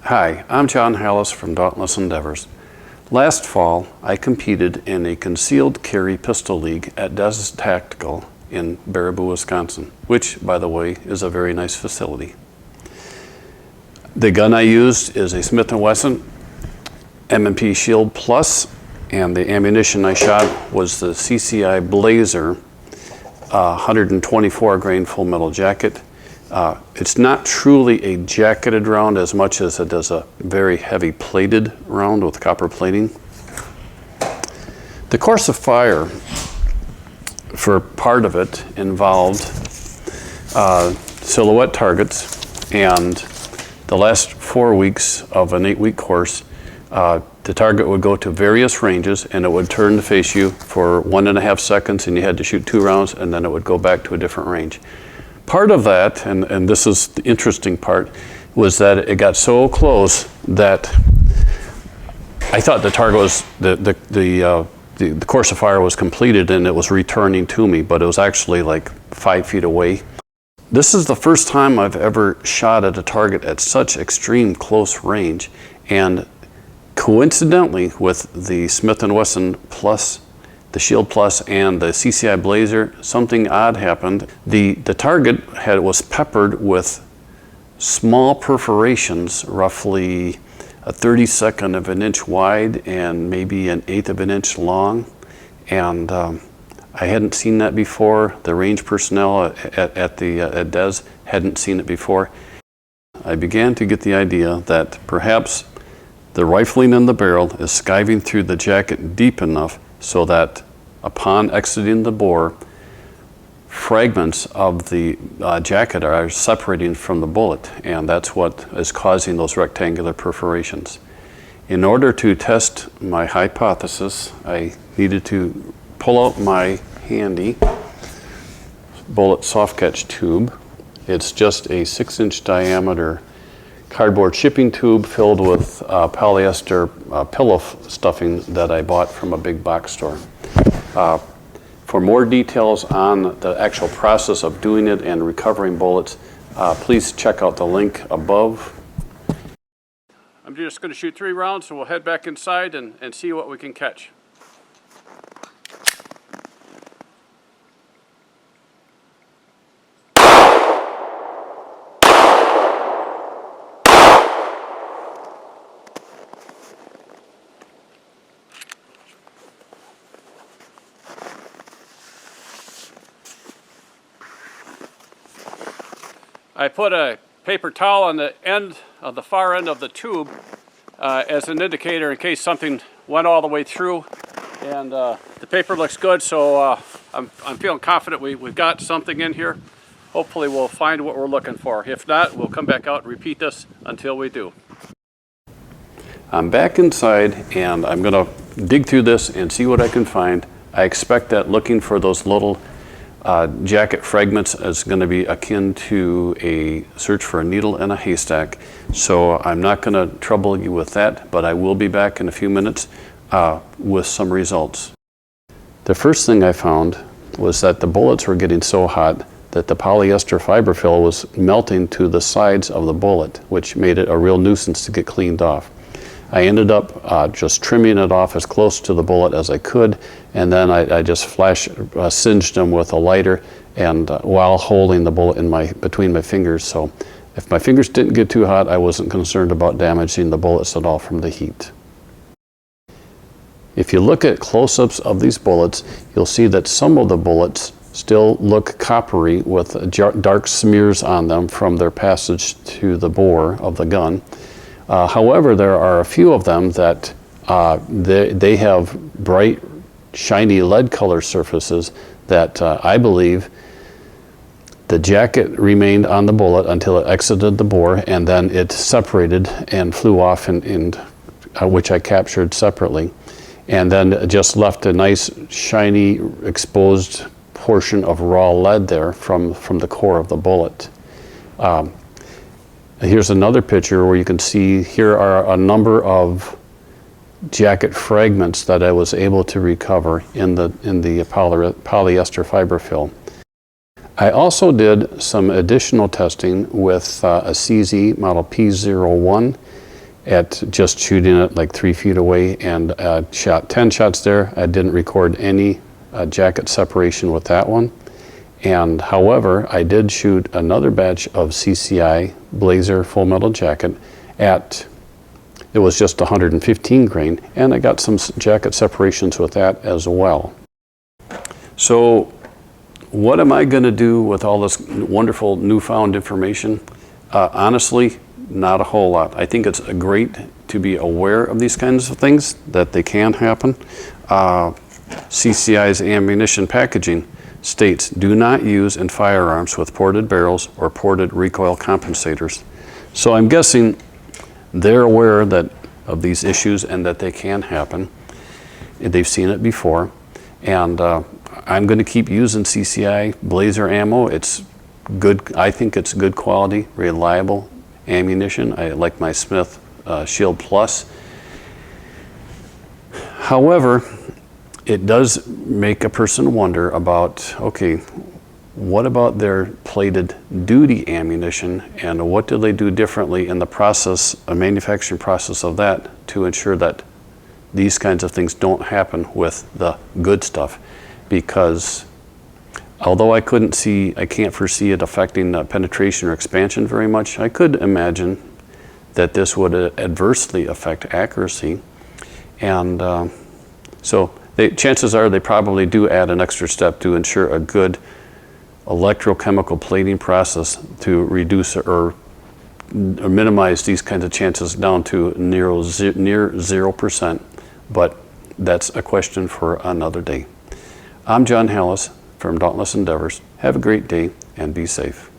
Hi, I'm John Hallis from Dauntless Endeavors. Last fall, I competed in a concealed carry pistol league at Des Tactical in Baraboo, Wisconsin, which, by the way, is a very nice facility. The gun I used is a Smith & Wesson M&P Shield Plus, and the ammunition I shot was the CCI Blazer 124 grain full metal jacket. It's not truly a jacketed round as much as it is a very heavy plated round with copper plating. The course of fire for part of it involved silhouette targets, and the last 4 weeks of an 8-week course, the target would go to various ranges and it would turn to face you for 1.5 seconds and you had to shoot 2 rounds, and then it would go back to a different range. Part of that, and this is the interesting part, was that it got so close that I thought the target was, the course of fire was completed and it was returning to me, but it was actually like 5 feet away. This is the first time I've ever shot at a target at such extreme close range, and coincidentally with the Smith & Wesson Plus, the Shield Plus, and the CCI Blazer, something odd happened. The target was peppered with small perforations, roughly a 32nd of an inch wide and maybe an 1/8 of an inch long. And I hadn't seen that before. The range personnel at DES hadn't seen it before. I began to get the idea that perhaps the rifling in the barrel is skiving through the jacket deep enough so that upon exiting the bore, fragments of the jacket are separating from the bullet, and that's what is causing those rectangular perforations. In order to test my hypothesis, I needed to pull out my handy bullet soft catch tube. It's just a 6-inch diameter cardboard shipping tube filled with polyester pillow stuffing that I bought from a big box store. For more details on the actual process of doing it and recovering bullets, please check out the link above. I'm just going to shoot 3 rounds, so we'll head back inside and see what we can catch. I put a paper towel on the end of the far end of the tube as an indicator in case something went all the way through, and the paper looks good, so I'm feeling confident we've got something in here. Hopefully we'll find what we're looking for. If not, we'll come back out and repeat this until we do. I'm back inside and I'm going to dig through this and see what I can find. I expect that looking for those little jacket fragments is going to be akin to a search for a needle in a haystack, so I'm not going to trouble you with that, but I will be back in a few minutes with some results. The first thing I found was that the bullets were getting so hot that the polyester fiberfill was melting to the sides of the bullet, which made it a real nuisance to get cleaned off. I ended up just trimming it off as close to the bullet as I could, and then I just singed them with a lighter, and while holding the bullet between my fingers. So if my fingers didn't get too hot, I wasn't concerned about damaging the bullets at all from the heat. If you look at close-ups of these bullets, you'll see that some of the bullets still look coppery with dark smears on them from their passage to the bore of the gun. However, there are a few of them that they have bright, shiny lead color surfaces that I believe the jacket remained on the bullet until it exited the bore, and then it separated and flew off, which I captured separately, and then just left a nice, shiny, exposed portion of raw lead there from the core of the bullet. Here's another picture where you can see here are a number of jacket fragments that I was able to recover in the polyester fiberfill. I also did some additional testing with a CZ model P01 at just shooting it like 3 feet away, and shot 10 shots there. I didn't record any jacket separation with that one. And however, I did shoot another batch of CCI Blazer full metal jacket at, it was just 115 grain, and I got some jacket separations with that as well. So what am I going to do with all this wonderful newfound information? Honestly, not a whole lot. I think it's great to be aware of these kinds of things, that they can happen. CCI's ammunition packaging states, do not use in firearms with ported barrels or ported recoil compensators. So I'm guessing they're aware of these issues and that they can happen. They've seen it before. And I'm going to keep using CCI Blazer ammo. It's good. I think it's good quality, reliable ammunition. I like my Smith Shield Plus. However, it does make a person wonder about, okay, what about their plated duty ammunition, and what do they do differently in the process, a manufacturing process of that, to ensure that these kinds of things don't happen with the good stuff? Because although I can't foresee it affecting penetration or expansion very much, I could imagine that this would adversely affect accuracy. And so chances are they probably do add an extra step to ensure a good electrochemical plating process to reduce or minimize these kinds of chances down to near 0%. But that's a question for another day. I'm John Hallis from Dauntless Endeavors. Have a great day and be safe.